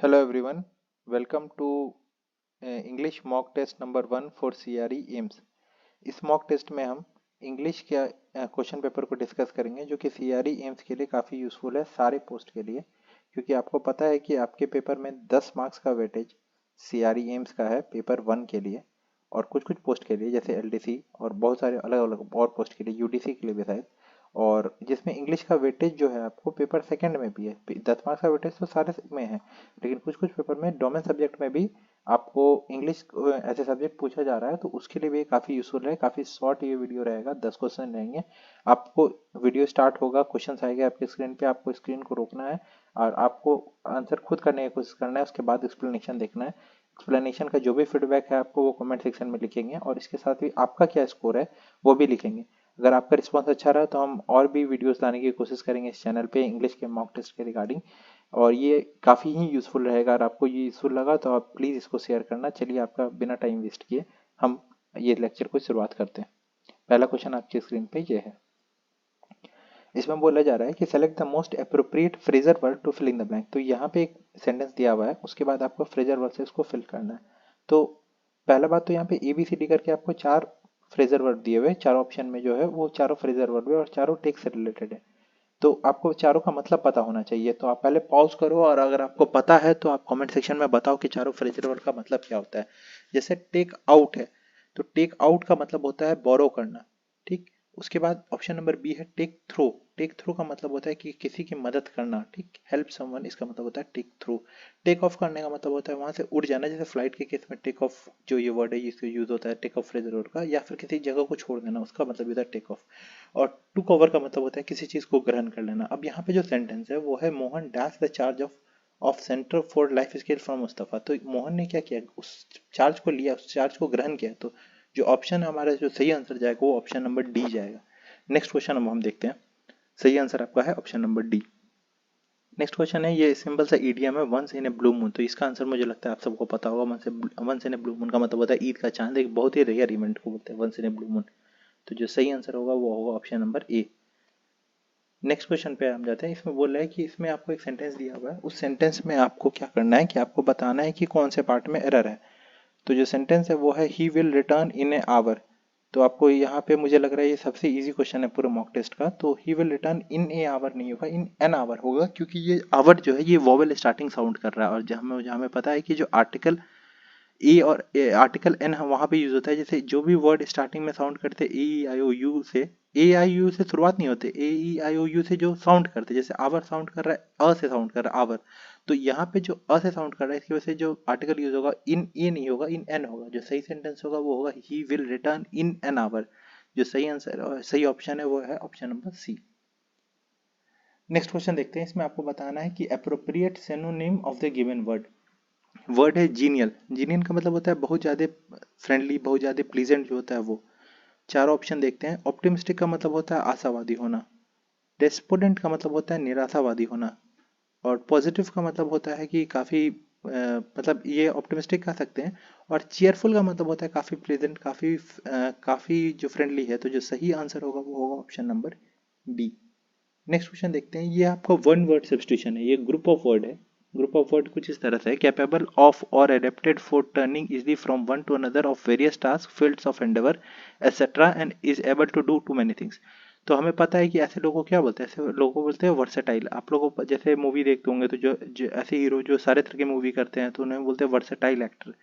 Hello everyone, welcome to English mock test number 1 for CRE AIIMS. इस mock test में हम English के question paper को discuss करेंगे जो कि CRE एम्स के लिए काफ़ी यूज़फुल है सारे पोस्ट के लिए, क्योंकि आपको पता है कि आपके पेपर में 10 मार्क्स का वेटेज CRE एम्स का है पेपर 1 के लिए और कुछ कुछ पोस्ट के लिए जैसे LDC और बहुत सारे अलग अलग और पोस्ट के लिए UDC के लिए भी शायद, और जिसमें इंग्लिश का वेटेज जो है आपको पेपर सेकंड में भी है। 10 मार्क्स का वेटेज तो सारे में है, लेकिन कुछ कुछ पेपर में डोमेन सब्जेक्ट में भी आपको इंग्लिश ऐसे सब्जेक्ट पूछा जा रहा है, तो उसके लिए भी काफ़ी यूजफुल है। काफ़ी शॉर्ट ये वीडियो रहेगा, 10 क्वेश्चन रहेंगे। आपको वीडियो स्टार्ट होगा, क्वेश्चन आएंगे आपके स्क्रीन पे, आपको स्क्रीन को रोकना है और आपको आंसर खुद करने की कोशिश करना है। उसके बाद एक्सप्लेनेशन देखना है। एक्सप्लेनेशन का जो भी फीडबैक है आपको वो कमेंट सेक्शन में लिखेंगे और इसके साथ ही आपका क्या स्कोर है वो भी लिखेंगे। अगर आपका रिस्पांस अच्छा रहा तो हम और भी वीडियोस लाने की कोशिश करेंगे इस चैनल पे इंग्लिश के मॉक टेस्ट के रिगार्डिंग, और ये काफ़ी ही यूज़फुल रहेगा। अगर आपको ये यूज़फुल लगा तो आप प्लीज़ इसको शेयर करना। चलिए आपका बिना टाइम वेस्ट किए हम ये लेक्चर को शुरुआत करते हैं। पहला क्वेश्चन आपकी स्क्रीन पे ये है। इसमें बोला जा रहा है कि select the most appropriate phrase or word to fill in the blank. तो यहाँ पे एक सेंटेंस दिया हुआ है, उसके बाद आपको फ्रेजर वर्ड से उसको फिल करना है। तो पहला बात तो यहाँ पे ABCD करके आपको 4 फ्रेजर वर्ड दिए हुए, चारों ऑप्शन में जो है वो चारों फ्रेजर वर्ड है और चारों टेक्स्ट से रिलेटेड है। तो आपको चारों का मतलब पता होना चाहिए। तो आप पहले पॉज करो और अगर आपको पता है तो आप कमेंट सेक्शन में बताओ कि चारों फ्रेजर वर्ड का मतलब क्या होता है। जैसे टेक आउट है तो टेक आउट का मतलब होता है बोरो करना, ठीक। उसके बाद ऑप्शन नंबर बी है टेक थ्रो। टेक थ्रो का मतलब होता है कि किसी की मदद करना, ठीक। हेल्प समवन, इसका मतलब होता है टेक थ्रो। टेक ऑफ करने का मतलब होता है वहां से उड़ जाना, जैसे फ्लाइट के केस में टेक ऑफ जो ये वर्ड है इसका यूज होता है टेक ऑफ फ्रेजर वर्ड का, या फिर किसी जगह को छोड़ देना उसका मतलब होता है टेक ऑफ। और टू कवर का मतलब होता है किसी चीज को ग्रहण कर लेना। अब यहाँ पे जो सेंटेंस है वो है Mohan dash the charge of centre for life skill from Mustafa. तो मोहन ने क्या किया, उस चार्ज को लिया, उस चार्ज को ग्रहण किया। तो जो ऑप्शन है हमारा जो सही आंसर जाएगा वो ऑप्शन नंबर डी जाएगा। नेक्स्ट क्वेश्चन हम देखते हैं। सही आंसर आपका है option number D. Next question है, ये सिंपल सा ईडीएम है, once in a blue moon. तो इसका आंसर मुझे लगता है आप सबको पता होगा। Once in a blue moon का मतलब होता है ईद का चांद, एक बहुत ही रेयर इवेंट को बोलते हैं once in a blue moon. तो जो सही आंसर होगा वो होगा option number A. Next question पे हम जाते हैं। इसमें बोल रहा है कि इसमें आपको एक सेंटेंस दिया हुआ है, उस सेंटेंस में आपको क्या करना है कि आपको बताना है कि कौन से पार्ट में एरर है। तो जो सेंटेंस है वो है he will return in a hour. तो आपको यहाँ पे मुझे लग रहा है ये सबसे इजी क्वेश्चन है पूरे मॉक टेस्ट का। तो he will return in a hour नहीं होगा, इन एन आवर होगा, क्योंकि ये आवर जो है ये वोवेल स्टार्टिंग साउंड कर रहा है। और जहाँ हमें पता है कि जो आर्टिकल ए और आर्टिकल एन वहां पे यूज होता है। जैसे जो भी वर्ड स्टार्टिंग में साउंड करते ए ई आई ओ यू से, ए आई यू से शुरुआत नहीं होते, ए ई आई ओ यू से जो साउंड करते, जैसे आवर साउंड कर रहा है, अ से साउंड कर रहा है आवर। तो यहाँ पे जो अ से साउंड कर रहा है इसकी वजह से जो आर्टिकल यूज होगा इन ए नहीं होगा, इन एन होगा। जो सही सेंटेंस होगा वो होगा he will return in an hour. जो सही आंसर सही ऑप्शन है वो है option number C. Next question देखते हैं। इसमें आपको बताना है कि appropriate synonym of the given word. Word है जीनियल। जीनियल का मतलब होता है बहुत ज़्यादा फ्रेंडली, बहुत ज़्यादा प्लीजेंट जो होता है वो। चार ऑप्शन देखते हैं। ऑप्टिमिस्टिक का मतलब होता है आशावादी होना। डेस्पोडेंट का मतलब होता है निराशावादी होना। और पॉजिटिव का मतलब होता है कि काफ़ी मतलब ये ऑप्टिमिस्टिक कह सकते हैं। और चेयरफुल का मतलब होता है काफ़ी प्लेजेंट, काफ़ी जो फ्रेंडली है। तो जो सही आंसर होगा वो होगा option number B. Next question देखते हैं। ये आपका वन वर्ड सब्स्टिट्यूशन है, ये ग्रुप ऑफ वर्ड है। ग्रुप ऑफ वर्ड कुछ इस तरह से है, कैपेबल ऑफ और adapted for turning easily from one to another of various task fields of endeavour etcetera and is able to do to many things. तो हमें पता है कि ऐसे लोगों को क्या बोलते हैं, ऐसे लोगों को बोलते हैं वर्सेटाइल। आप लोगों को जैसे मूवी देखते होंगे तो जो ऐसे हीरो जो सारे तरह की मूवी करते हैं तो उन्हें बोलते हैं वर्सेटाइल एक्टर।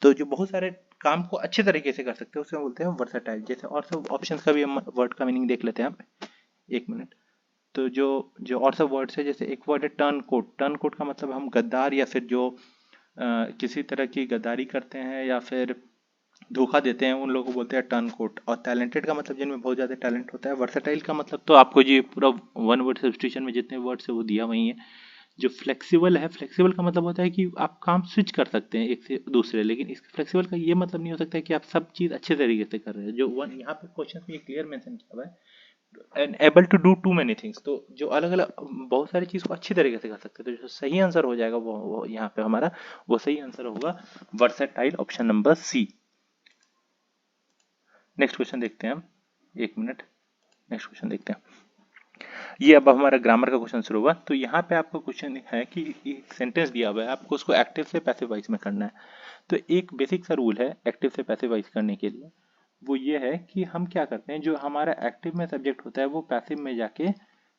तो जो बहुत सारे काम को अच्छे तरीके से कर सकते हैं उसे बोलते हैं वर्सेटाइल। जैसे और सब ऑप्शन का भी हम वर्ड का मीनिंग देख लेते हैं यहाँ पे, एक मिनट। तो जो जो और सब वर्ड्स है, जैसे एक वर्ड है टर्न कोट। टर्न कोट का मतलब हम गद्दार या फिर जो किसी तरह की गद्दारी करते हैं या फिर धोखा देते हैं उन लोगों को बोलते हैं टर्न कोट। और टैलेंटेड का मतलब जिनमें बहुत ज़्यादा टैलेंट होता है। वर्सेटाइल का मतलब तो आपको जी पूरा वन वर्ड सब्स्टिट्यूशन में जितने वर्ड्स है वो दिया वही है। जो फ्लेक्सिबल है, फ्लेक्सिबल का मतलब होता है कि आप काम स्विच कर सकते हैं एक से दूसरे, लेकिन इस फ्लेक्सिबल का ये मतलब नहीं हो सकता है कि आप सब चीज़ अच्छे तरीके से कर रहे हैं। जो वन यहाँ पे क्वेश्चन में क्लियर मेंशन किया हुआ है and able to do to many things. तो जो अलग अलग बहुत सारी चीज़ को अच्छी तरीके से कर सकते हैं। तो जो सही आंसर हो जाएगा वो यहाँ पे हमारा वो सही आंसर होगा versatile, option number C. Next question देखते हैं हम, एक मिनट। नेक्स्ट क्वेश्चन देखते हैं। ये अब हमारा ग्रामर का क्वेश्चन शुरू हुआ। तो यहाँ पे आपका क्वेश्चन है कि एक सेंटेंस दिया हुआ है, आपको उसको एक्टिव से पैसिव वॉइस में करना है। तो एक बेसिक सा रूल है एक्टिव से पैसिव वॉइस करने के लिए, वो ये है कि हम क्या करते हैं, जो हमारा एक्टिव में सब्जेक्ट होता है वो पैसिव में जाके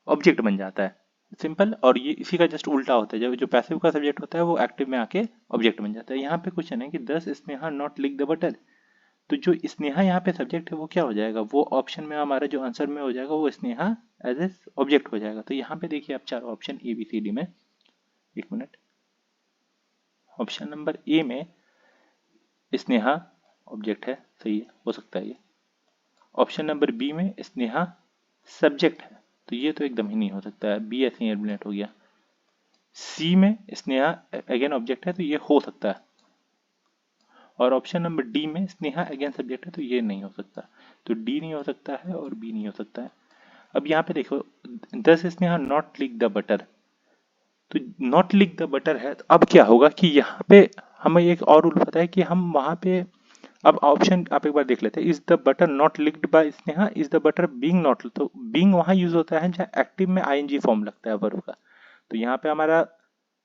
ऑब्जेक्ट बन जाता है, सिंपल। और ये इसी का जस्ट उल्टा होता है, जब जो पैसिव का सब्जेक्ट होता है वो एक्टिव में आके ऑब्जेक्ट बन जाता है। यहाँ पे क्वेश्चन है कि does Sneha not lick the butter. तो जो स्नेहा यहाँ पे सब्जेक्ट है वो क्या हो जाएगा, वो ऑप्शन में हमारा जो आंसर में हो जाएगा वो स्नेहा एज ए ऑब्जेक्ट हो जाएगा। तो यहाँ पे देखिए आप चार option A B C D में, एक मिनट, ऑप्शन नंबर ए में स्नेहा ऑब्जेक्ट है, सही है, हो सकता है ये। ऑप्शन नंबर बी में स्नेहा सब्जेक्ट है, तो ये तो एकदम ही नहीं हो सकता है, बी ऐसे ही एलिमिनेट हो गया। सी में स्नेहा अगेन ऑब्जेक्ट है, तो ये हो सकता है। और ऑप्शन नंबर डी में स्नेहा अगेन सब्जेक्ट है, तो ये नहीं हो सकता। तो डी नहीं हो सकता है और बी नहीं हो सकता है। अब यहाँ पे देखो, does Sneha not lick the butter, तो नॉट लिक द बटर है, तो अब क्या होगा कि यहाँ पे हमें एक और रूल पता है कि हम वहां पे, अब ऑप्शन आप एक बार देख लेते हैं, is the butter not licked by Sneha, is the butter being not, तो बीइंग वहां यूज होता है जहाँ एक्टिव में आईएनजी फॉर्म लगता है वर्ब का। तो यहाँ पे हमारा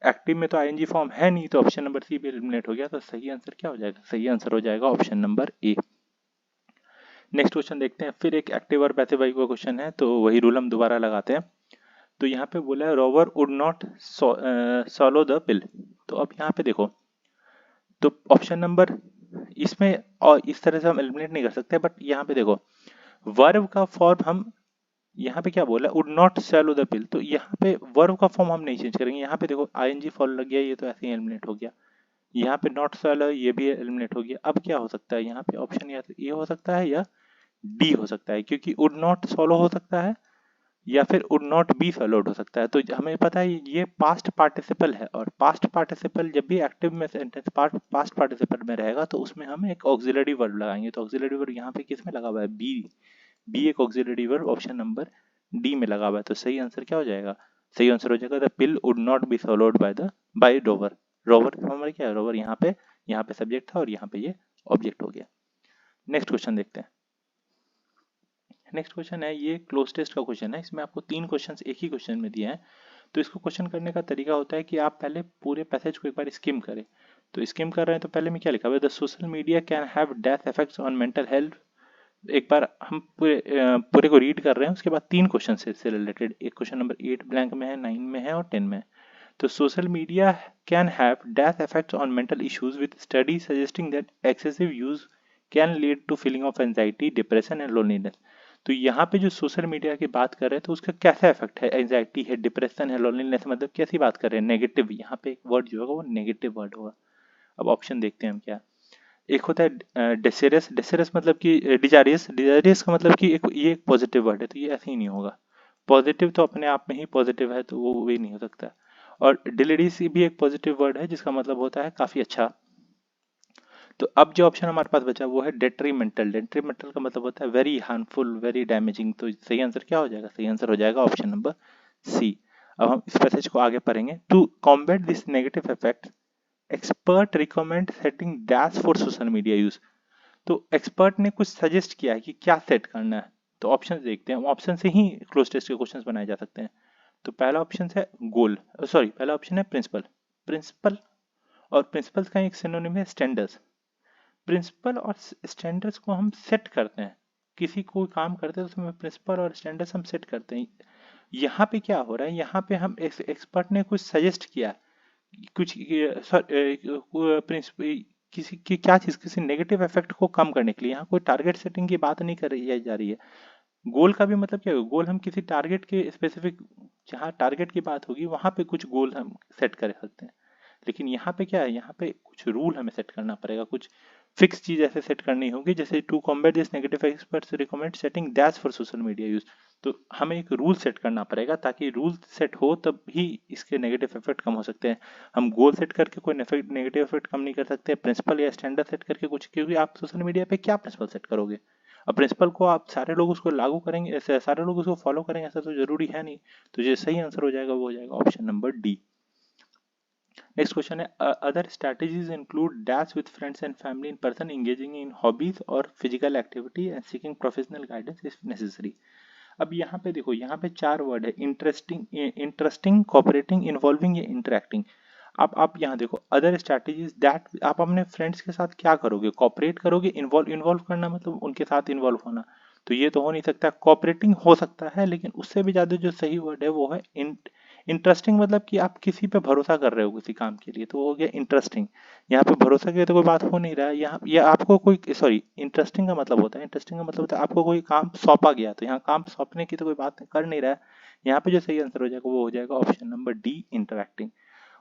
एक्टिव में तो आईएनजी फॉर्म है नहीं, तो ऑप्शन नंबर सी भी एलिमिनेट हो गया। तो सही आंसर क्या हो जाएगा, सही आंसर हो जाएगा option number A. Next question देखते हैं, फिर एक एक्टिव और पैसिव वाई का क्वेश्चन है, तो वही रूल हम दोबारा लगाते हैं। तो यहाँ पे बोला है rover would not सॉलो the pill. तो अब यहाँ पे देखो, तो ऑप्शन नंबर इसमें, और इस तरह से हम एलिमिनेट नहीं कर सकते, बट यहाँ पे देखो वर्ब का फॉर्म हम, यहाँ पे क्या बोला, would not swallow the pill, तो यहाँ पे वर्ब का फॉर्म हम नहीं चेंज करेंगे। यहाँ पे देखो आईएनजी फॉल लग गया, ये तो ऐसे ही एलिमिनेट हो गया। यहाँ पे नॉट सैलो, ये भी एलिमिनेट हो गया। अब क्या हो सकता है, यहाँ पे ऑप्शन या तो ए हो सकता है या डी हो सकता है, क्योंकि वुड नॉट सॉलो हो सकता है या फिर वुड नॉट बी फॉलोड हो सकता है। तो हमें पता है ये पास्ट पार्टिसिपल है, और पास्ट पार्टिसिपल जब भी एक्टिव में सेंटेंस पास्ट पार्टिसिपल में रहेगा तो उसमें हम एक ऑक्सिलरी वर्ब लगाएंगे। तो ऑक्सिलरी वर्ब यहाँ पे किस में लगा हुआ है, बी, बी एक auxiliary verb option number D में लगा हुआ है। तो सही आंसर क्या हो जाएगा, सही आंसर हो जाएगा the pill would not be followed by the by rover. Rover हमारा क्या है, रोवर यहाँ पे सब्जेक्ट था और यहाँ पे ये ऑब्जेक्ट हो गया। नेक्स्ट क्वेश्चन देखते हैं। नेक्स्ट क्वेश्चन है, ये क्लोज टेस्ट का क्वेश्चन है, इसमें आपको तीन क्वेश्चंस एक ही क्वेश्चन में दिए हैं। तो इसको क्वेश्चन करने का तरीका होता है कि आप पहले पूरे पैसेज को एक बार स्किम करें। तो स्किम कर रहे हैं तो पहले में क्या लिखा हुआ है, the social media can have death effects on mental health. एक बार हम पूरे को रीड कर रहे हैं, उसके बाद तीन क्वेश्चन से इससे रिलेटेड, एक क्वेश्चन नंबर 8 ब्लैंक में है, 9 में है और 10 में है। तो social media can have death effects on mental issues with study suggesting that excessive use can lead to feeling of anxiety, depression and loneliness. तो यहाँ पे जो सोशल मीडिया की बात कर रहे हैं तो उसका कैसा इफेक्ट है, एंजाइटी है, डिप्रेशन है, लोनलीनेस, मतलब कैसी बात कर रहे हैं, नेगेटिव। यहाँ पे एक वर्ड जो होगा वो नेगेटिव वर्ड होगा। अब ऑप्शन देखते हैं हम क्या। एक होता है डेसेरस, डेसेरस मतलब कि डिजारियस, डिजारियस का मतलब कि एक, ये एक पॉजिटिव वर्ड है, तो ये ऐसे ही नहीं होगा। पॉजिटिव तो अपने आप में ही पॉजिटिव है, तो वो भी नहीं हो सकता। और डिलेरियस भी एक पॉजिटिव वर्ड है जिसका मतलब होता है काफी अच्छा। तो अब जो ऑप्शन हमारे पास बचा वो है डेट्रीमेंटल। डेट्रीमेंटल का मतलब होता है वेरी हार्मफुल, वेरी डैमेजिंग। तो सही आंसर क्या हो जाएगा, सही आंसर हो जाएगा ऑप्शन नंबर सी। अब हम इस पैसेज को आगे पढ़ेंगे। To combat this negative effect expert recommend setting dash for social media use. तो एक्सपर्ट ने कुछ सजेस्ट किया है कि क्या सेट करना है। तो ऑप्शन देखते हैं, ऑप्शन से ही क्लोज टेस्ट के क्वेश्चंस बनाए जा सकते हैं। तो पहला ऑप्शन है गोल, सॉरी पहला ऑप्शन है प्रिंसिपल। प्रिंसिपल और प्रिंसिपल्स का एक सिनोनिम है स्टैंडर्ड्स। प्रिंसिपल और स्टैंडर्ड्स को हम सेट करते हैं, किसी को काम करते हैं तो उसमें प्रिंसिपल और स्टैंडर्ड्स हम सेट करते हैं। यहाँ पे क्या हो रहा है, यहाँ पे हम एक्सपर्ट ने कुछ सजेस्ट किया, कुछ प्रिंसिपल किसी की क्या चीज, किसी नेगेटिव इफेक्ट को कम करने के लिए। यहाँ कोई टारगेट सेटिंग की बात नहीं कर रही जा रही है। गोल का भी मतलब क्या है, गोल हम किसी टारगेट के स्पेसिफिक, जहाँ टारगेट की बात होगी वहां पे कुछ गोल हम सेट कर सकते हैं। लेकिन यहाँ पे क्या है, यहाँ पे कुछ रूल हमें सेट करना पड़ेगा, कुछ फिक्स चीज ऐसे सेट करनी होगी, जैसे to combat this negative experts recommend setting dash for social media use. तो हमें एक रूल सेट करना पड़ेगा, ताकि रूल सेट हो तब ही इसके नेगेटिव इफेक्ट कम हो सकते हैं। हम गोल सेट करके कोई नेगेटिव इफेक्ट कम नहीं कर सकते, प्रिंसिपल या स्टैंडर्ड सेट करके कुछ, क्योंकि आप सोशल मीडिया पे क्या प्रिंसिपल सेट करोगे। अब प्रिंसिपल को आप सारे लोग उसको लागू करेंगे, ऐसे सारे लोग उसको फॉलो करेंगे ऐसा तो जरूरी है नहीं। तो जो सही आंसर हो जाएगा वो हो जाएगा option number D. Next question है, other strategies include dash with friends and family in person, engaging in hobbies और physical activity and seeking professional guidance if necessary. अब यहाँ पे देखो, यहाँ पे 4 वर्ड है, इंटरेस्टिंग, कोऑपरेटिंग, इन्वॉल्विंग या इंटरेक्टिंग। अब आप यहाँ देखो, अदर स्ट्रैटेजीज दैट, आप अपने फ्रेंड्स के साथ क्या करोगे, कॉपरेट करोगे, इन्वॉल्व करना मतलब उनके साथ इन्वॉल्व होना, तो ये तो हो नहीं सकता। कॉपरेटिंग हो सकता है, लेकिन उससे भी ज्यादा जो सही वर्ड है वो है इंटरेस्टिंग, मतलब कि आप किसी पे भरोसा कर रहे हो किसी काम के लिए, तो वो हो गया इंटरेस्टिंग। यहाँ पे भरोसा की तो कोई बात हो नहीं रहा है यहाँ, या आपको कोई, सॉरी, इंटरेस्टिंग का मतलब होता है, इंटरेस्टिंग का मतलब होता है आपको कोई काम सौंपा गया, तो यहाँ काम सौंपने की तो कोई बात कर नहीं रहा है। यहाँ पे जो सही आंसर हो जाएगा वो हो जाएगा option number D, interacting.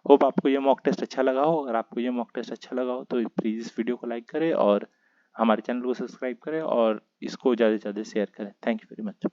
Hope आपको ये मॉक टेस्ट अच्छा लगा हो। अगर आपको ये मॉक टेस्ट अच्छा लगा हो तो प्लीज़ इस वीडियो को लाइक करें और हमारे चैनल को सब्सक्राइब करें और इसको ज़्यादा से ज़्यादा शेयर करें। Thank you very much.